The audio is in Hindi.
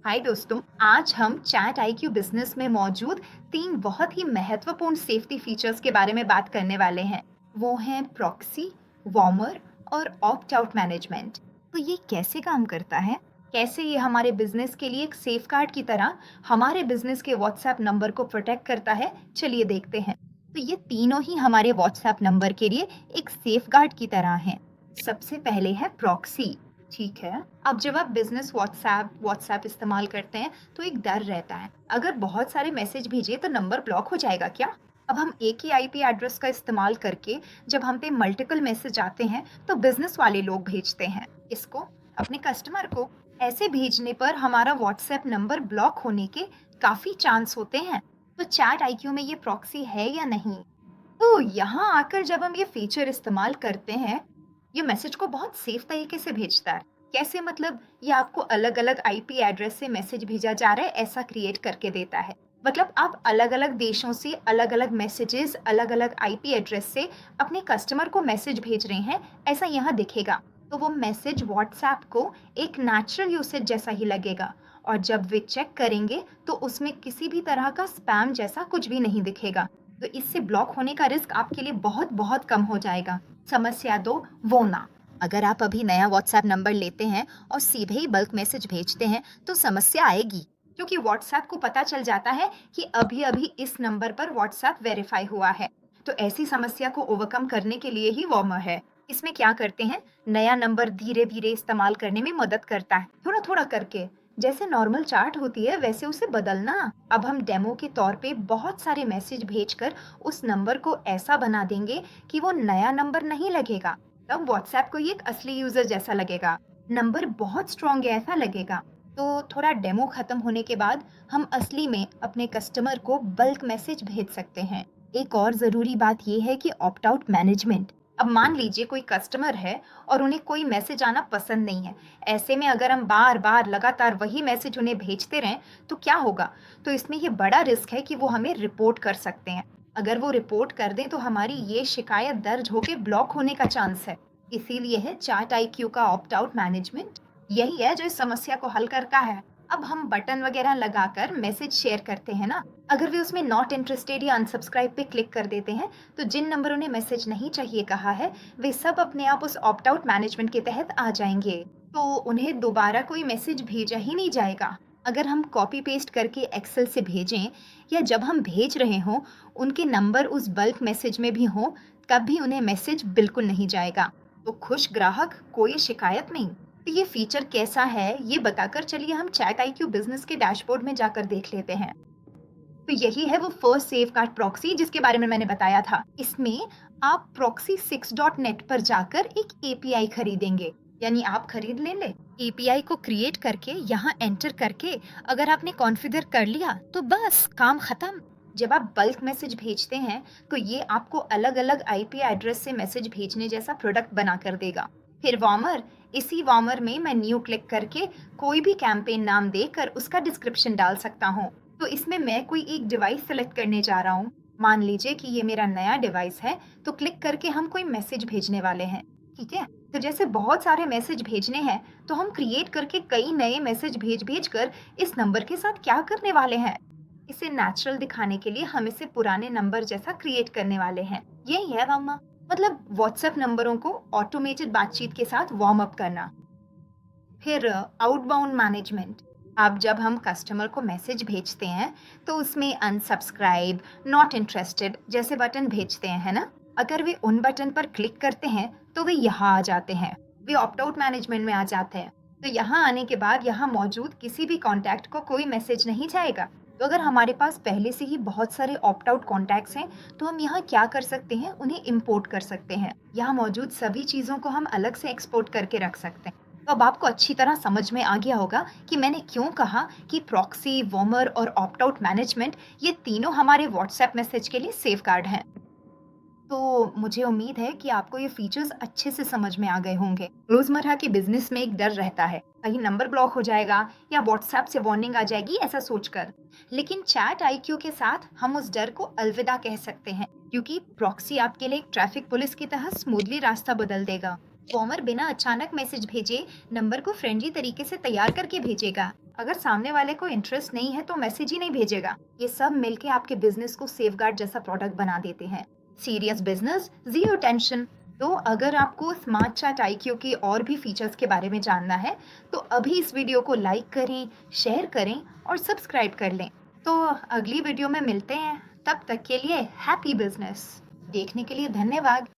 हाय दोस्तों, आज हम चैट आईक्यू बिजनेस में मौजूद तीन बहुत ही महत्वपूर्ण सेफ्टी फीचर्स के बारे में बात करने वाले हैं। वो हैं प्रॉक्सी, वार्मर और ऑप्ट आउट मैनेजमेंट। तो ये कैसे काम करता है? कैसे ये हमारे बिजनेस के लिए एक सेफगार्ड की तरह हमारे बिजनेस के व्हाट्सएप नंबर को प्रोटेक्ट करता है, चलिए देखते हैं। तो ये तीनों ही हमारे व्हाट्सएप नंबर के लिए एक सेफगार्ड की तरह हैं। सबसे पहले है प्रॉक्सी। ठीक है। अब जब आप बिजनेस व्हाट्सएप इस्तेमाल करते हैं तो एक डर रहता है, अगर बहुत सारे मैसेज भेजे तो नंबर ब्लॉक हो जाएगा क्या। अब हम एक ही आईपी एड्रेस का इस्तेमाल करके जब हम पे मल्टीपल मैसेज आते हैं तो बिजनेस वाले लोग भेजते हैं इसको अपने कस्टमर को। ऐसे भेजने पर हमारा व्हाट्सएप नंबर ब्लॉक होने के काफी चांस होते हैं। तो चैट आईक्यू में ये प्रॉक्सी है या नहीं? तो यहाँ आकर जब हम ये फीचर इस्तेमाल करते हैं, ये मैसेज को बहुत सेफ तरीके से भेजता है। कैसे मतलब? ये आपको अलग-अलग आईपी एड्रेस से मैसेज भेजा जा रहा है ऐसा क्रिएट करके देता है। मतलब आप अलग-अलग देशों से अलग-अलग मैसेजेस, अलग-अलग आईपी एड्रेस से अपने कस्टमर को मैसेज भेज रहे हैं, ऐसा यहाँ दिखेगा। तो वो मैसेज व्हाट्सएप को एक नेचुरल यूसेज जैसा ही लगेगा और जब वे चेक करेंगे तो उसमें किसी भी तरह का स्पैम जैसा कुछ भी नहीं दिखेगा। तो इससे ब्लॉक होने का रिस्क आपके लिए बहुत बहुत कम हो जाएगा। समस्या दो, वो ना। अगर आप अभी नया व्हाट्सएप नंबर लेते हैं और सीधे ही बल्क मैसेज भेजते हैं तो समस्या आएगी, क्योंकि व्हाट्सएप को पता चल जाता है कि अभी अभी इस नंबर पर व्हाट्सएप वेरीफाई हुआ है। तो ऐसी समस्या को ओवरकम करने के लिए ही वार्मर है। इसमें क्या करते हैं, नया नंबर धीरे धीरे इस्तेमाल करने में मदद करता है, थोड़ा थोड़ा करके। जैसे नॉर्मल चार्ट होती है वैसे उसे बदलना। अब हम डेमो के तौर पे बहुत सारे मैसेज भेजकर उस नंबर को ऐसा बना देंगे कि वो नया नंबर नहीं लगेगा। तब व्हाट्सएप को ये एक असली यूजर जैसा लगेगा, नंबर बहुत स्ट्रांग है ऐसा लगेगा। तो थोड़ा डेमो खत्म होने के बाद हम असली में अपने कस्टमर को बल्क मैसेज भेज सकते हैं। एक और जरूरी बात यह है कि ऑप्ट आउट मैनेजमेंट। अब मान लीजिए कोई कस्टमर है और उन्हें कोई मैसेज आना पसंद नहीं है। ऐसे में अगर हम बार बार लगातार वही मैसेज उन्हें भेजते रहें तो क्या होगा? तो इसमें ये बड़ा रिस्क है कि वो हमें रिपोर्ट कर सकते हैं। अगर वो रिपोर्ट कर दें तो हमारी ये शिकायत दर्ज होकर ब्लॉक होने का चांस है। इसीलिए है चैट आईक्यू का ऑप्ट आउट मैनेजमेंट। यही है जो इस समस्या को हल करता है। अब हम बटन वगैरह लगाकर मैसेज शेयर करते हैं ना, अगर वे उसमें नॉट इंटरेस्टेड या अनसब्सक्राइब पे क्लिक कर देते हैं तो जिन नंबरों ने मैसेज नहीं चाहिए कहा है वे सब अपने आप उस ऑप्ट आउट मैनेजमेंट के तहत आ जाएंगे। तो उन्हें दोबारा कोई मैसेज भेजा ही नहीं जाएगा। अगर हम कॉपी पेस्ट करके एक्सेल से भेजें या जब हम भेज रहे हों उनके नंबर उस बल्क मैसेज में भी हो, तब भी उन्हें मैसेज बिल्कुल नहीं जाएगा। तो खुश ग्राहक, कोई शिकायत नहीं। तो ये फीचर कैसा है ये बताकर चलिए हम चैट आईक्यू बिजनेस के डैशबोर्ड में जाकर देख लेते हैं। तो यही है वो फर्स्ट सेफगार्ड प्रॉक्सी जिसके बारे में मैंने बताया था। इसमें आप proxy6.net पर जाकर एक एपीआई खरीदेंगे, यानी आप खरीद लेंगे। एपीआई को क्रिएट करके यहाँ एंटर करके अगर आपने कॉन्फ़िगर कर लिया तो बस काम खत्म। जब आप बल्क मैसेज भेजते हैं तो ये आपको अलग अलग आईपी एड्रेस से मैसेज भेजने जैसा प्रोडक्ट बना कर देगा। फिर वार्मर, इसी वार्मर में मैं न्यू क्लिक करके कोई भी कैंपेन नाम देकर उसका डिस्क्रिप्शन डाल सकता हूँ। तो इसमें मैं कोई एक डिवाइस सेलेक्ट करने जा रहा हूँ। मान लीजिए कि ये मेरा नया डिवाइस है, तो क्लिक करके हम कोई मैसेज भेजने वाले हैं। ठीक है। तो जैसे बहुत सारे मैसेज भेजने हैं तो हम क्रिएट करके कई नए मैसेज भेज भेज कर इस नंबर के साथ क्या करने वाले हैं, इसे नेचुरल दिखाने के लिए हम इसे पुराने नंबर जैसा क्रिएट करने वाले हैं। यही है वार्म, मतलब व्हाट्सएप नंबरों को ऑटोमेटेड बातचीत के साथ वार्म अप करना। फिर आउटबाउंड मैनेजमेंट। अब जब हम कस्टमर को मैसेज भेजते हैं तो उसमें अनसब्सक्राइब, नॉट इंटरेस्टेड जैसे बटन भेजते हैं, है ना। अगर वे उन बटन पर क्लिक करते हैं तो वे यहाँ आ जाते हैं, वे ऑप्ट आउट मैनेजमेंट में आ जाते हैं। तो यहाँ आने के बाद यहाँ मौजूद किसी भी कॉन्टैक्ट को कोई मैसेज नहीं जाएगा। तो अगर हमारे पास पहले से ही बहुत सारे ऑप्ट आउट कॉन्टैक्ट्स हैं तो हम यहाँ क्या कर सकते हैं, उन्हें इंपोर्ट कर सकते हैं। यहाँ मौजूद सभी चीज़ों को हम अलग से एक्सपोर्ट करके रख सकते हैं। तो अब आपको अच्छी तरह समझ में आ गया होगा कि मैंने क्यों कहा कि प्रॉक्सी, वार्मर और ऑप्ट आउट मैनेजमेंट ये तीनों हमारे व्हाट्सएप मैसेज के लिए सेफगार्ड हैं। तो मुझे उम्मीद है कि आपको ये फीचर्स अच्छे से समझ में आ गए होंगे। रोजमर्रा के बिजनेस में एक डर रहता है, कहीं नंबर ब्लॉक हो जाएगा या व्हाट्सएप से वार्निंग आ जाएगी ऐसा सोचकर। लेकिन चैट आईक्यू के साथ हम उस डर को अलविदा कह सकते हैं, क्योंकि प्रॉक्सी आपके लिए एक ट्रैफिक पुलिस की तरह स्मूथली रास्ता बदल देगा। वार्मर बिना अचानक मैसेज भेजे नंबर को फ्रेंडली तरीके से तैयार करके भेजेगा। अगर सामने वाले को इंटरेस्ट नहीं है तो मैसेज ही नहीं भेजेगा। ये सब मिलके आपके बिजनेस को सेफगार्ड जैसा प्रोडक्ट बना देते हैं। Serious business, zero tension. तो अगर आपको स्मार्ट चैट आईक्यू के और भी फीचर्स के बारे में जानना है, तो अभी इस वीडियो को लाइक करें, शेयर करें और सब्सक्राइब कर लें। तो अगली वीडियो में मिलते हैं। तब तक के लिए हैप्पी बिजनेस। देखने के लिए धन्यवाद।